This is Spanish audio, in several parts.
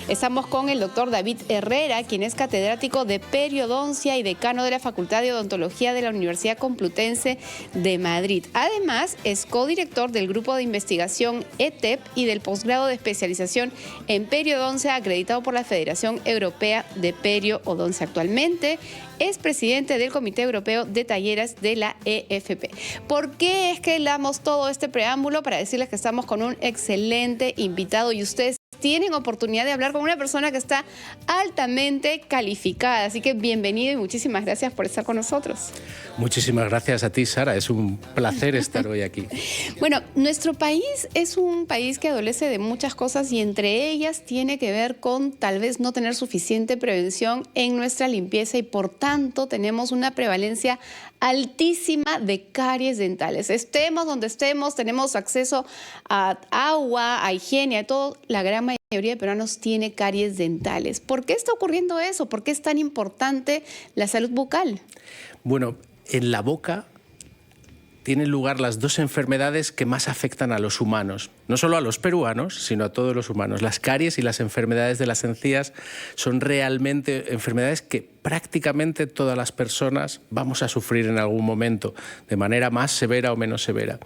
Estamos con el doctor David Herrera, quien es catedrático de periodoncia y decano de la Facultad de Odontología de la Universidad Complutense de Madrid. Además, es codirector del Grupo de Investigación ETEP y del posgrado de especialización en periodoncia acreditado por la Federación Europea de Periodoncia. Actualmente es presidente del Comité Europeo de Talleres de la EFP. ¿Por qué es que damos todo este preámbulo? Para decirles que estamos con un excelente invitado y ustedes tienen oportunidad de hablar con una persona que está altamente calificada. Así que bienvenido y muchísimas gracias por estar con nosotros. Muchísimas gracias a ti, Sara. Es un placer estar hoy aquí. Bueno, nuestro país es un país que adolece de muchas cosas y entre ellas tiene que ver con tal vez no tener suficiente prevención en nuestra limpieza y por tanto tenemos una prevalencia altísima de caries dentales. Estemos donde estemos, tenemos acceso a agua, a higiene, a todo. La gran mayoría de peruanos tiene caries dentales. ¿Por qué está ocurriendo eso? ¿Por qué es tan importante la salud bucal? Bueno, en la boca tienen lugar las dos enfermedades que más afectan a los humanos. No solo a los peruanos, sino a todos los humanos. Las caries y las enfermedades de las encías son realmente enfermedades que prácticamente todas las personas vamos a sufrir en algún momento, de manera más severa o menos severa.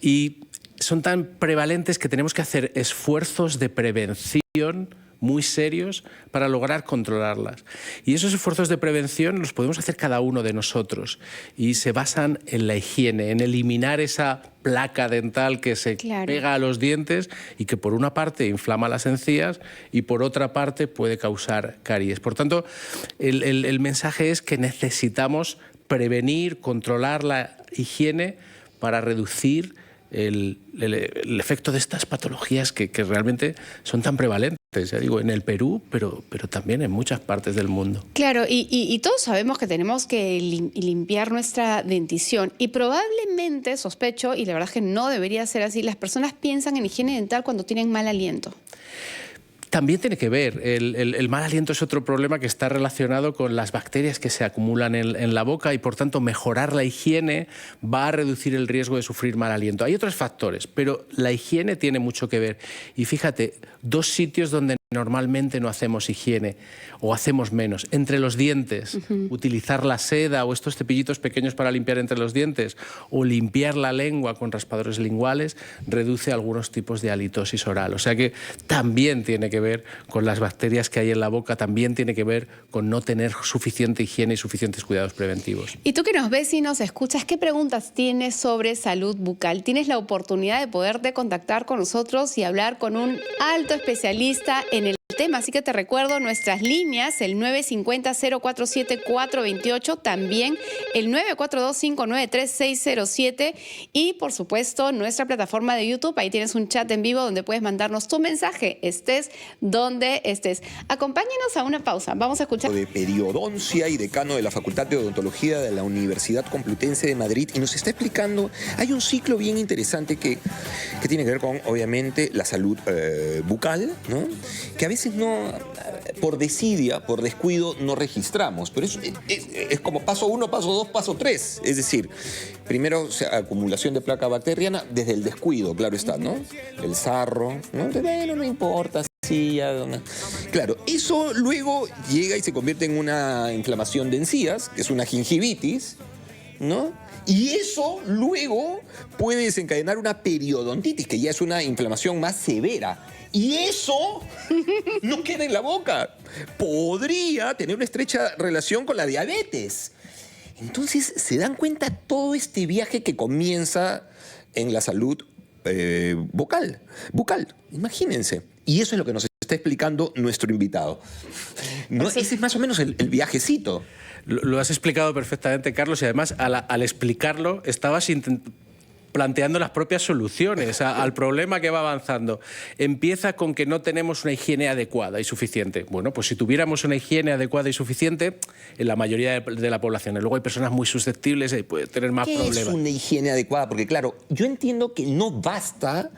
Y son tan prevalentes que tenemos que hacer esfuerzos de prevención muy serios para lograr controlarlas. Y esos esfuerzos de prevención los podemos hacer cada uno de nosotros y se basan en la higiene, en eliminar esa placa dental que se pega a los dientes y que por una parte inflama las encías y por otra parte puede causar caries. Por tanto, el mensaje es que necesitamos prevenir, controlar la higiene para reducir el efecto de estas patologías que realmente son tan prevalentes, ya digo, en el Perú, pero también en muchas partes del mundo. Claro, y todos sabemos que tenemos que limpiar nuestra dentición y probablemente, sospecho, y la verdad es que no debería ser así, las personas piensan en higiene dental cuando tienen mal aliento. También tiene que ver, el mal aliento es otro problema que está relacionado con las bacterias que se acumulan en la boca y por tanto mejorar la higiene va a reducir el riesgo de sufrir mal aliento. Hay otros factores, pero la higiene tiene mucho que ver. Y fíjate, dos sitios donde normalmente no hacemos higiene o hacemos menos. Entre los dientes, utilizar la seda o estos cepillitos pequeños para limpiar entre los dientes o limpiar la lengua con raspadores linguales reduce algunos tipos de halitosis oral. O sea que también tiene que ver con las bacterias que hay en la boca, también tiene que ver con no tener suficiente higiene y suficientes cuidados preventivos. Y tú que nos ves y nos escuchas, ¿qué preguntas tienes sobre salud bucal? Tienes la oportunidad de poderte contactar con nosotros y hablar con un alto especialista en el tema, así que te recuerdo nuestras líneas, el 950-047-428, también el 942-593-607 y por supuesto nuestra plataforma de YouTube, ahí tienes un chat en vivo donde puedes mandarnos tu mensaje, estés donde estés. Acompáñenos a una pausa, vamos a escuchar. De periodoncia y decano de la Facultad de Odontología de la Universidad Complutense de Madrid y nos está explicando, hay un ciclo bien interesante que tiene que ver con, obviamente, la salud bucal, ¿no? Que a veces no, por desidia, por descuido, no registramos. Pero es como paso 1, paso 2, paso 3. Es decir, primero, acumulación de placa bacteriana desde el descuido, claro está, ¿no? El sarro, ¿no? Bueno, no importa. Sí, claro, eso luego llega y se convierte en una inflamación de encías, que es una gingivitis, ¿no? Y eso luego puede desencadenar una periodontitis, que ya es una inflamación más severa. Y eso no queda en la boca. Podría tener una estrecha relación con la diabetes. Entonces, ¿se dan cuenta todo este viaje que comienza en la salud bucal? Imagínense. Y eso es lo que nos está explicando nuestro invitado. ¿No? Ese es más o menos el viajecito. Lo has explicado perfectamente, Carlos, y además al explicarlo estabas planteando las propias soluciones al problema que va avanzando. Empieza con que no tenemos una higiene adecuada y suficiente. Bueno, pues si tuviéramos una higiene adecuada y suficiente, en la mayoría de la población, luego hay personas muy susceptibles y pueden tener más problemas. ¿Qué es una higiene adecuada? Porque claro, yo entiendo que no basta,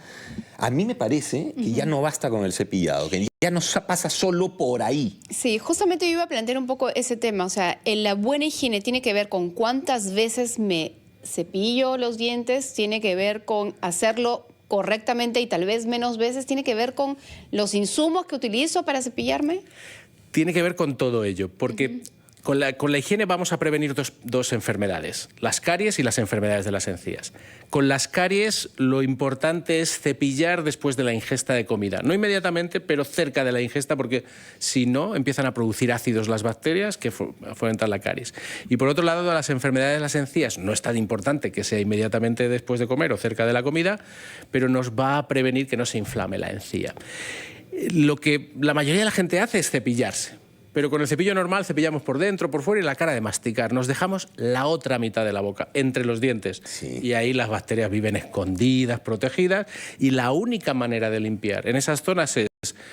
a mí me parece que ya no basta con el cepillado, que ya no pasa solo por ahí. Sí, justamente yo iba a plantear un poco ese tema, o sea, la buena higiene tiene que ver con cuántas veces me cepillo los dientes, tiene que ver con hacerlo correctamente y tal vez menos veces, tiene que ver con los insumos que utilizo para cepillarme? Tiene que ver con todo ello, porque con la higiene vamos a prevenir dos enfermedades, las caries y las enfermedades de las encías. Con las caries lo importante es cepillar después de la ingesta de comida. No inmediatamente, pero cerca de la ingesta, porque si no, empiezan a producir ácidos las bacterias que fomentan la caries. Y por otro lado, las enfermedades de las encías no es tan importante que sea inmediatamente después de comer o cerca de la comida, pero nos va a prevenir que no se inflame la encía. Lo que la mayoría de la gente hace es cepillarse. Pero con el cepillo normal cepillamos por dentro, por fuera y la cara de masticar. Nos dejamos la otra mitad de la boca, entre los dientes. Sí. Y ahí las bacterias viven escondidas, protegidas. Y la única manera de limpiar en esas zonas es,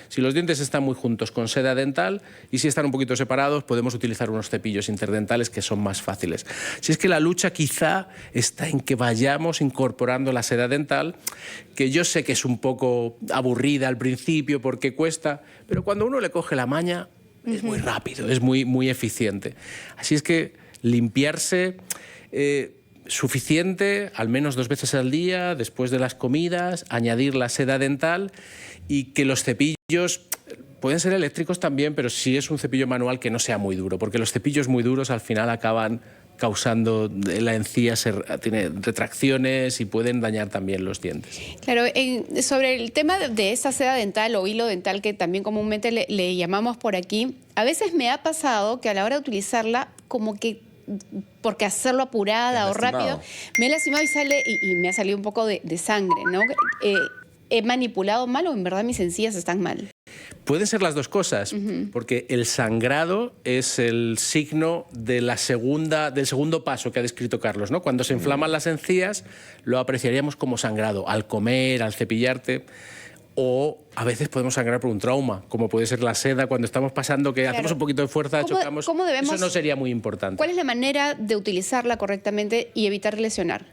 si los dientes están muy juntos, con seda dental, y si están un poquito separados, podemos utilizar unos cepillos interdentales que son más fáciles. Si es que la lucha quizá está en que vayamos incorporando la seda dental, que yo sé que es un poco aburrida al principio porque cuesta, pero cuando uno le coge la maña, es muy rápido, es muy eficiente. Así es que limpiarse suficiente, al menos 2 veces al día, después de las comidas, añadir la seda dental y que los cepillos pueden ser eléctricos también, pero si es un cepillo manual que no sea muy duro, porque los cepillos muy duros al final acaban causando la encía, tiene retracciones y pueden dañar también los dientes. Claro, sobre el tema de esta seda dental o hilo dental que también comúnmente le llamamos por aquí, a veces me ha pasado que a la hora de utilizarla, como que porque hacerlo apurada o rápido, me he lastimado y me ha salido un poco de sangre, ¿no? ¿He manipulado mal o en verdad mis encías están mal? Pueden ser las dos cosas, porque el sangrado es el signo de del segundo paso que ha descrito Carlos, ¿no? Cuando se inflaman las encías, lo apreciaríamos como sangrado, al comer, al cepillarte, o a veces podemos sangrar por un trauma, como puede ser la seda, cuando estamos pasando, que hacemos un poquito de fuerza, chocamos, eso no sería muy importante. ¿Cuál es la manera de utilizarla correctamente y evitar lesionar?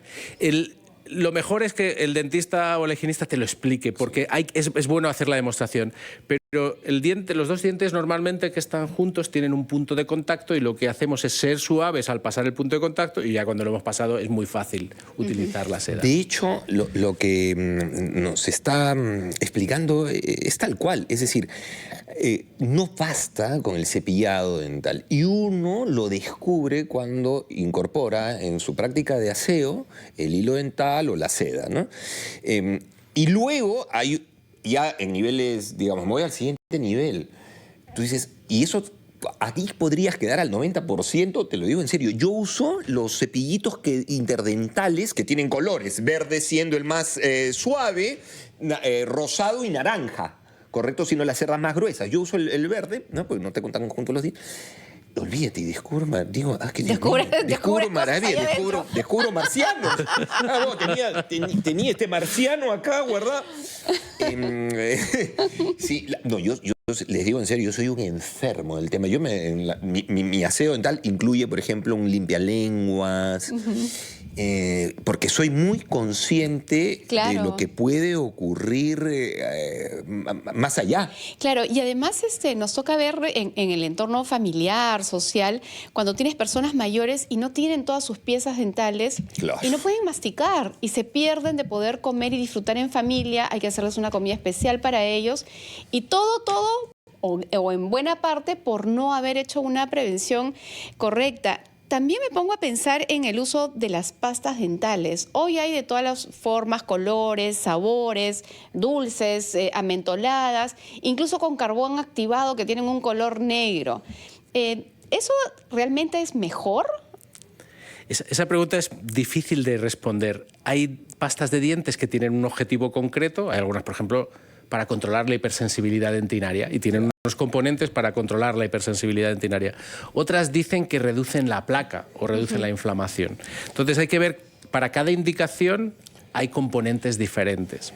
Lo mejor es que el dentista o el higienista te lo explique, porque es bueno hacer la demostración. Pero los dos dientes normalmente que están juntos tienen un punto de contacto y lo que hacemos es ser suaves al pasar el punto de contacto y ya cuando lo hemos pasado es muy fácil utilizar la seda. De hecho, lo que nos está explicando es tal cual. Es decir, no basta con el cepillado dental y uno lo descubre cuando incorpora en su práctica de aseo el hilo dental o la seda, ¿no? Y luego hay ya en niveles, digamos, me voy al siguiente nivel. Tú dices, y eso aquí podrías quedar al 90%, te lo digo en serio. Yo uso los cepillitos interdentales que tienen colores, verde siendo el más suave, rosado y naranja. ¿Correcto? Si no las cerdas más gruesas. Yo uso el verde, ¿no? Porque no te contan juntos los dientes. Olvídate, descubro maravilla, descubro marcianos. Tenía este marciano acá guardado. Sí, yo les digo en serio, yo soy un enfermo del tema. Mi aseo dental incluye, por ejemplo, un limpialenguas. Porque soy muy consciente de lo que puede ocurrir más allá. Claro, y además nos toca ver en el entorno familiar, social, cuando tienes personas mayores y no tienen todas sus piezas dentales y no pueden masticar y se pierden de poder comer y disfrutar en familia. Hay que hacerles una comida especial para ellos y todo o en buena parte por no haber hecho una prevención correcta. También me pongo a pensar en el uso de las pastas dentales. Hoy hay de todas las formas, colores, sabores, dulces, amentoladas, incluso con carbón activado que tienen un color negro. ¿Eso realmente es mejor? Esa pregunta es difícil de responder. Hay pastas de dientes que tienen un objetivo concreto. Hay algunas, por ejemplo, para controlar la hipersensibilidad dentinaria y tienen unos componentes para controlar la hipersensibilidad dentinaria. Otras dicen que reducen la placa o reducen la inflamación. Entonces hay que ver, para cada indicación hay componentes diferentes.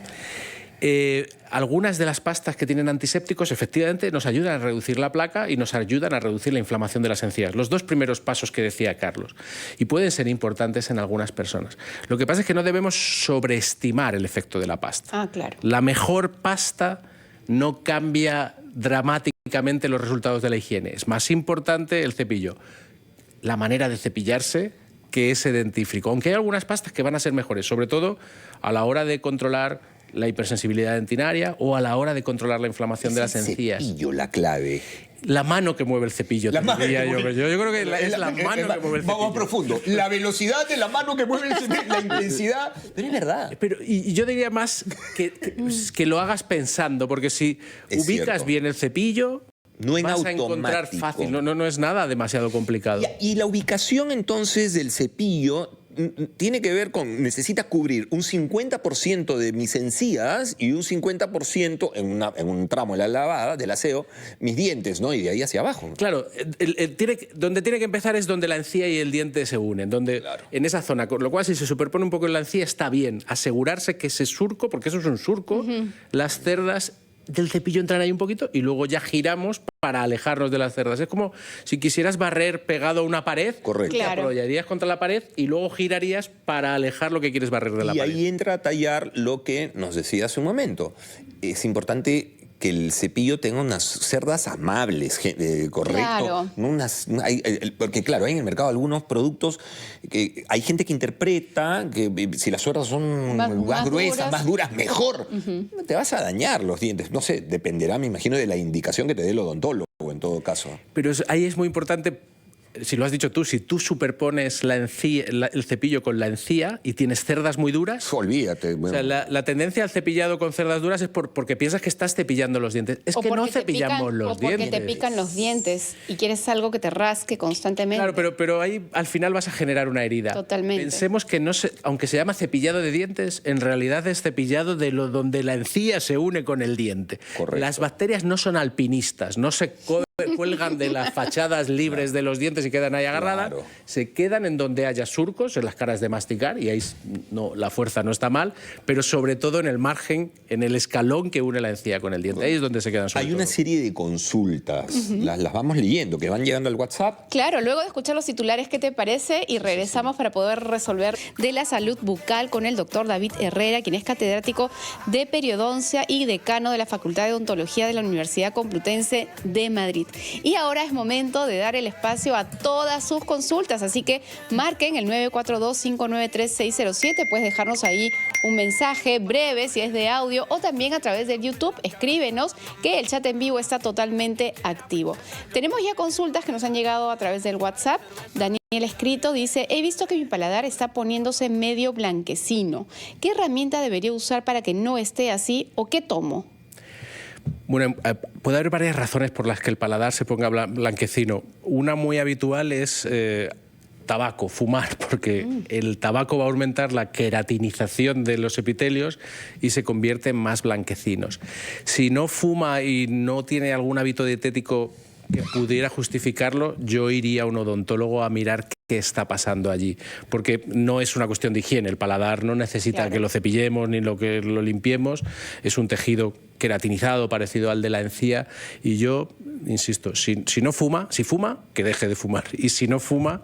Algunas de las pastas que tienen antisépticos efectivamente nos ayudan a reducir la placa y nos ayudan a reducir la inflamación de las encías. Los dos primeros pasos que decía Carlos. Y pueden ser importantes en algunas personas. Lo que pasa es que no debemos sobreestimar el efecto de la pasta. Ah, claro. La mejor pasta no cambia dramáticamente los resultados de la higiene. Es más importante el cepillo. La manera de cepillarse que ese dentífrico. Aunque hay algunas pastas que van a ser mejores, sobre todo a la hora de controlar la hipersensibilidad dentinaria o a la hora de controlar la inflamación de las encías. Cepillo, la clave. La mano que mueve el cepillo. Yo creo que es la mano que mueve el cepillo. Vamos profundo. La velocidad de la mano que mueve el cepillo, la intensidad. Pero es verdad. Y yo diría más que lo hagas pensando, porque si Es ubicas cierto. bien el cepillo, No en vas a automático. encontrar fácil. No es nada demasiado complicado. Y la ubicación entonces del cepillo tiene que ver con, necesita cubrir un 50% de mis encías y un 50% en un tramo de la lavada, del aseo, mis dientes, ¿no? Y de ahí hacia abajo. Claro, donde tiene que empezar es donde la encía y el diente se unen, Claro. en esa zona, con lo cual si se superpone un poco en la encía está bien, asegurarse que ese surco, porque eso es un surco, las cerdas del cepillo entran ahí un poquito y luego ya giramos para alejarnos de las cerdas. Es como si quisieras barrer pegado a una pared, Correcto. te Claro. apoyarías contra la pared y luego girarías para alejar lo que quieres barrer de la Y pared. ahí entra a tallar lo que nos decía hace un momento. Es importante que el cepillo tenga unas cerdas amables, correcto. Claro. No porque claro, hay en el mercado algunos productos que hay gente que interpreta que si las cerdas son Más más gruesas, duras. más duras, mejor. Te vas a dañar los dientes. No sé, dependerá, me imagino, de la indicación que te dé el odontólogo en todo caso. Pero ahí es muy importante, si lo has dicho tú, si tú superpones el cepillo con la encía y tienes cerdas muy duras, Olvídate. o Bueno. sea, la tendencia al cepillado con cerdas duras es porque piensas que estás cepillando los dientes. Es O que no porque te cepillamos pican- los o porque dientes. te pican los dientes y quieres algo que te rasque constantemente. Claro, pero ahí al final vas a generar una herida. Totalmente. Pensemos que aunque se llama cepillado de dientes, en realidad es cepillado de donde la encía se une con el diente. Correcto. Las bacterias no son alpinistas, no se cuelgan de las fachadas libres de los dientes y quedan ahí agarradas. Claro. Se quedan en donde haya surcos, en las caras de masticar, y ahí la fuerza no está mal, pero sobre todo en el margen, en el escalón que une la encía con el diente. Ahí es donde se quedan sobre Hay una todo. serie de consultas, las vamos leyendo, que van llegando al WhatsApp. Claro, luego de escuchar los titulares, ¿qué te parece? Y regresamos para poder resolver de la salud bucal con el doctor David Herrera, quien es catedrático de periodoncia y decano de la Facultad de Odontología de la Universidad Complutense de Madrid. Y ahora es momento de dar el espacio a todas sus consultas, así que marquen el 942-593-607, puedes dejarnos ahí un mensaje breve si es de audio o también a través de YouTube, escríbenos que el chat en vivo está totalmente activo. Tenemos ya consultas que nos han llegado a través del WhatsApp. Daniel escrito dice, he visto que mi paladar está poniéndose medio blanquecino. ¿Qué herramienta debería usar para que no esté así o qué tomo? Bueno, puede haber varias razones por las que el paladar se ponga blanquecino. Una muy habitual es tabaco, fumar, porque el tabaco va a aumentar la queratinización de los epitelios y se convierte en más blanquecinos. Si no fuma y no tiene algún hábito dietético que pudiera justificarlo, yo iría a un odontólogo a mirar qué está pasando allí, porque no es una cuestión de higiene, el paladar no necesita Claro. que lo cepillemos ni que lo limpiemos, es un tejido queratinizado parecido al de la encía y yo, insisto, si fuma, que deje de fumar y si no fuma,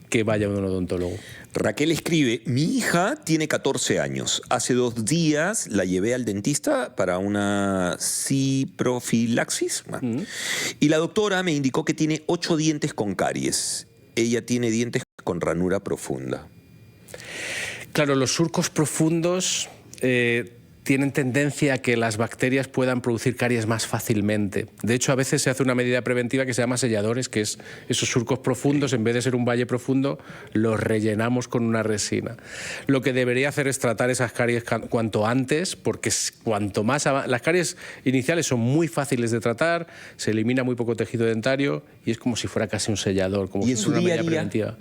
que vaya a un odontólogo. Raquel escribe, mi hija tiene 14 años. Hace 2 días la llevé al dentista para una ciprofilaxis. Y la doctora me indicó que tiene 8 dientes con caries. Ella tiene dientes con ranura profunda. Claro, los surcos profundos tienen tendencia a que las bacterias puedan producir caries más fácilmente. De hecho, a veces se hace una medida preventiva que se llama selladores, que es esos surcos profundos, en vez de ser un valle profundo, los rellenamos con una resina. Lo que debería hacer es tratar esas caries cuanto antes, porque cuanto más las caries iniciales son muy fáciles de tratar, se elimina muy poco tejido dentario y es como si fuera casi un sellador, como ¿Y en si su fuera una día a medida día? preventiva.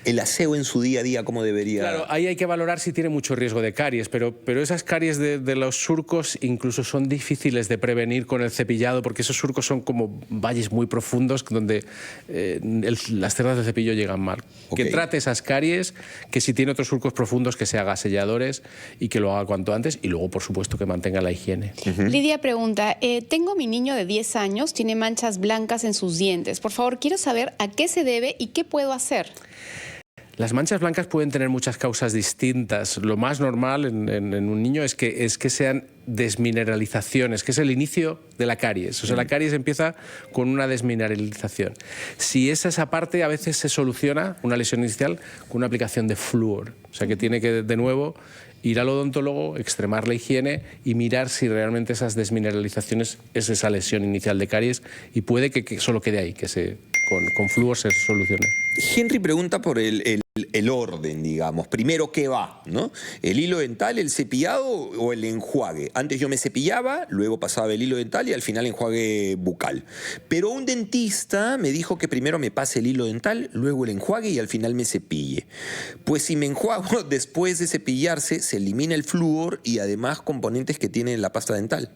El aseo en su día a día, ¿cómo debería...? Claro, ahí hay que valorar si tiene mucho riesgo de caries, pero esas caries de los surcos incluso son difíciles de prevenir con el cepillado, porque esos surcos son como valles muy profundos donde las cerdas de cepillo llegan mal. Ok. Que trate esas caries, que si tiene otros surcos profundos que se haga selladores y que lo haga cuanto antes y luego, por supuesto, que mantenga la higiene. Lidia pregunta, tengo mi niño de 10 años, tiene manchas blancas en sus dientes. Por favor, quiero saber a qué se debe y qué puedo hacer. Las manchas blancas pueden tener muchas causas distintas. Lo más normal en un niño es que sean desmineralizaciones, que es el inicio de la caries. O sea, la caries empieza con una desmineralización. Si es esa parte, a veces se soluciona una lesión inicial con una aplicación de flúor. O sea, que tiene que, de nuevo, ir al odontólogo, extremar la higiene y mirar si realmente esas desmineralizaciones es esa lesión inicial de caries, y puede que solo quede ahí, que con flúor se solucione. Henry pregunta por el orden, digamos. Primero, ¿qué va? ¿No? ¿El hilo dental, el cepillado o el enjuague? Antes yo me cepillaba, luego pasaba el hilo dental y al final enjuague bucal. Pero un dentista me dijo que primero me pase el hilo dental, luego el enjuague y al final me cepille. Pues si me enjuago después de cepillarse, se elimina el flúor y además componentes que tiene la pasta dental.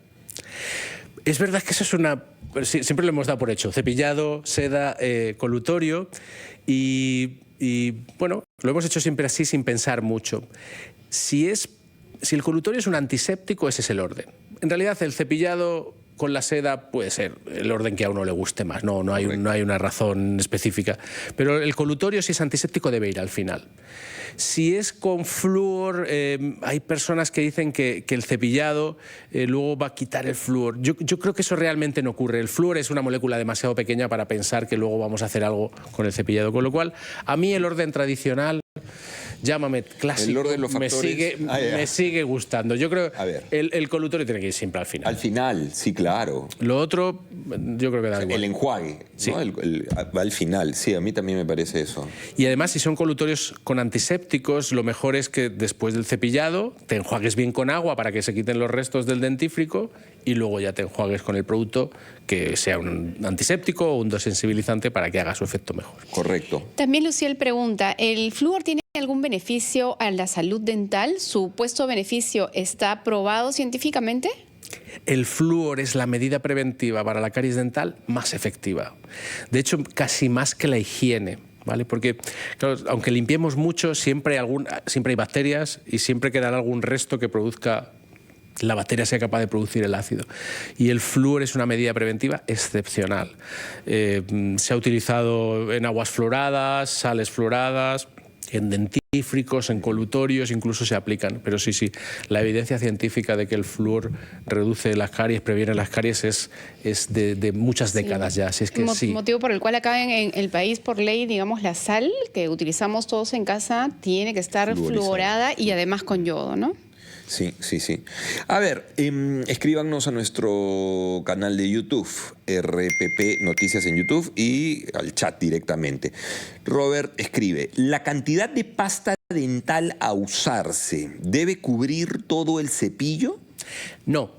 Es verdad que eso es una... Siempre lo hemos dado por hecho. Cepillado, seda, colutorio y bueno, lo hemos hecho siempre así sin pensar mucho. Si el colutorio es un antiséptico, ese es el orden. En realidad el cepillado con la seda puede ser el orden que a uno le guste más, no hay una razón específica. Pero el colutorio, si es antiséptico, debe ir al final. Si es con flúor, hay personas que dicen que el cepillado luego va a quitar el flúor. Yo creo que eso realmente no ocurre. El flúor es una molécula demasiado pequeña para pensar que luego vamos a hacer algo con el cepillado. Con lo cual, a mí el orden tradicional, llámame clásico, el orden, los factores, me sigue gustando. Yo creo que el colutorio tiene que ir siempre al final. Al final, sí, claro. Lo otro, yo creo que da igual. El enjuague, sí, ¿no? Va al final. Sí, a mí también me parece eso. Y además, si son colutorios con antisépticos, lo mejor es que después del cepillado te enjuagues bien con agua para que se quiten los restos del dentífrico y luego ya te enjuagues con el producto que sea un antiséptico o un desensibilizante para que haga su efecto mejor. Correcto. También Luciel pregunta, ¿el flúor tiene algún beneficio a la salud dental? ¿Su supuesto beneficio está probado científicamente? El flúor es la medida preventiva para la caries dental más efectiva. De hecho, casi más que la higiene, ¿vale? Porque, claro, aunque limpiemos mucho, siempre hay bacterias y siempre quedará algún resto que produzca, la bacteria sea capaz de producir el ácido. Y el flúor es una medida preventiva excepcional. Se ha utilizado en aguas fluoradas, sales fluoradas, en dentífricos, en colutorios, incluso se aplican. Pero sí, la evidencia científica de que el flúor reduce las caries, previene las caries, es de muchas décadas ya. Así es que sí. Motivo por el cual acá en el país, por ley, digamos, la sal que utilizamos todos en casa tiene que estar fluorada y además con yodo, ¿no? Sí. A ver, escríbanos a nuestro canal de YouTube, RPP Noticias en YouTube, y al chat directamente. Robert escribe, ¿la cantidad de pasta dental a usarse debe cubrir todo el cepillo? No.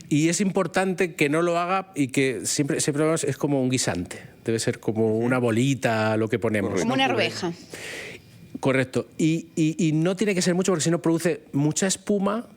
Y es importante que no lo haga y que siempre es como un guisante. Debe ser como una bolita lo que ponemos. Como una arveja. Correcto. Y no tiene que ser mucho porque si no produce mucha espuma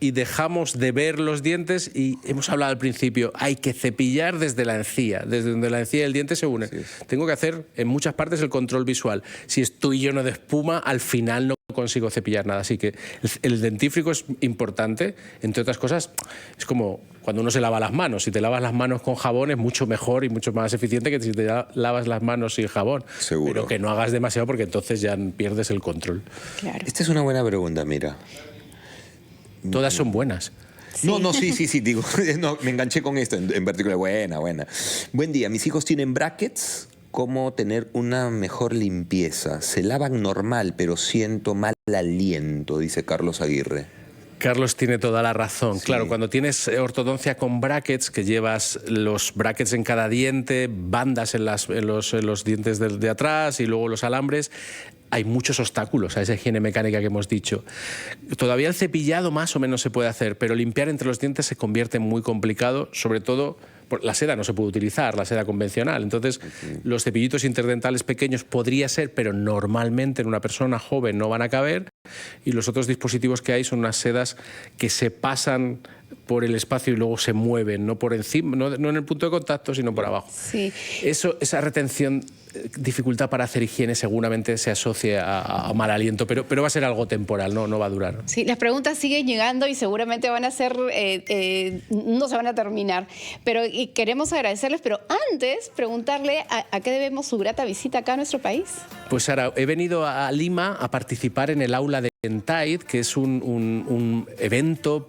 y dejamos de ver los dientes y hemos hablado al principio, hay que cepillar desde la encía, desde donde la encía y el diente se unen. Tengo que hacer en muchas partes el control visual. Si estoy lleno de espuma, al final no consigo cepillar nada. Así que el dentífrico es importante, entre otras cosas, es como cuando uno se lava las manos. Si te lavas las manos con jabón es mucho mejor y mucho más eficiente que si te lavas las manos sin jabón. Seguro. Pero que no hagas demasiado porque entonces ya pierdes el control. Claro. Esta es una buena pregunta, mira. Todas son buenas. Sí. No, sí, digo, no, me enganché con esto en particular. Buena. Buen día, mis hijos tienen brackets. ¿Cómo tener una mejor limpieza? Se lavan normal, pero siento mal aliento, dice Carlos Aguirre. Carlos tiene toda la razón. Sí. Claro, cuando tienes ortodoncia con brackets, que llevas los brackets en cada diente, bandas en los dientes de atrás y luego los alambres, hay muchos obstáculos a esa higiene mecánica que hemos dicho. Todavía el cepillado más o menos se puede hacer, pero limpiar entre los dientes se convierte en muy complicado, sobre todo la seda no se puede utilizar, la seda convencional. Entonces, los cepillitos interdentales pequeños podría ser, pero normalmente en una persona joven no van a caber. Y los otros dispositivos que hay son unas sedas que se pasan por el espacio y luego se mueven, no por encima, no en el punto de contacto, sino por abajo. Sí. Esa retención, dificultad para hacer higiene seguramente se asocie a mal aliento, pero va a ser algo temporal, no va a durar. Sí, las preguntas siguen llegando y seguramente van a ser, no se van a terminar. Pero queremos agradecerles, pero antes preguntarle a qué debemos su grata visita acá a nuestro país. Pues Sara, he venido a Lima a participar en el aula de ENTAID, que es un evento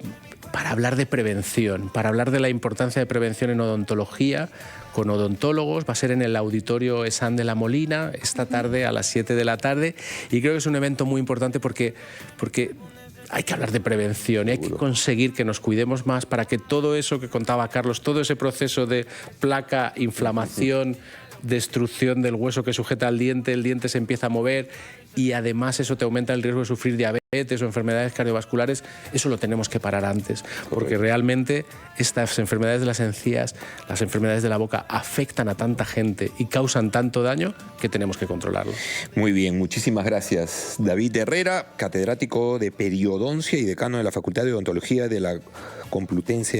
para hablar de prevención, para hablar de la importancia de prevención en odontología, con odontólogos. Va a ser en el Auditorio Esan de la Molina esta tarde a las 7 de la tarde, y creo que es un evento muy importante porque hay que hablar de prevención y hay que conseguir que nos cuidemos más para que todo eso que contaba Carlos, todo ese proceso de placa, inflamación, destrucción del hueso que sujeta al diente, el diente se empieza a mover y además eso te aumenta el riesgo de sufrir diabetes o enfermedades cardiovasculares. Eso lo tenemos que parar antes, porque realmente estas enfermedades de las encías, las enfermedades de la boca afectan a tanta gente y causan tanto daño que tenemos que controlarlo. Muy bien, muchísimas gracias. David Herrera, catedrático de periodoncia y decano de la Facultad de Odontología de la Complutense de Madrid.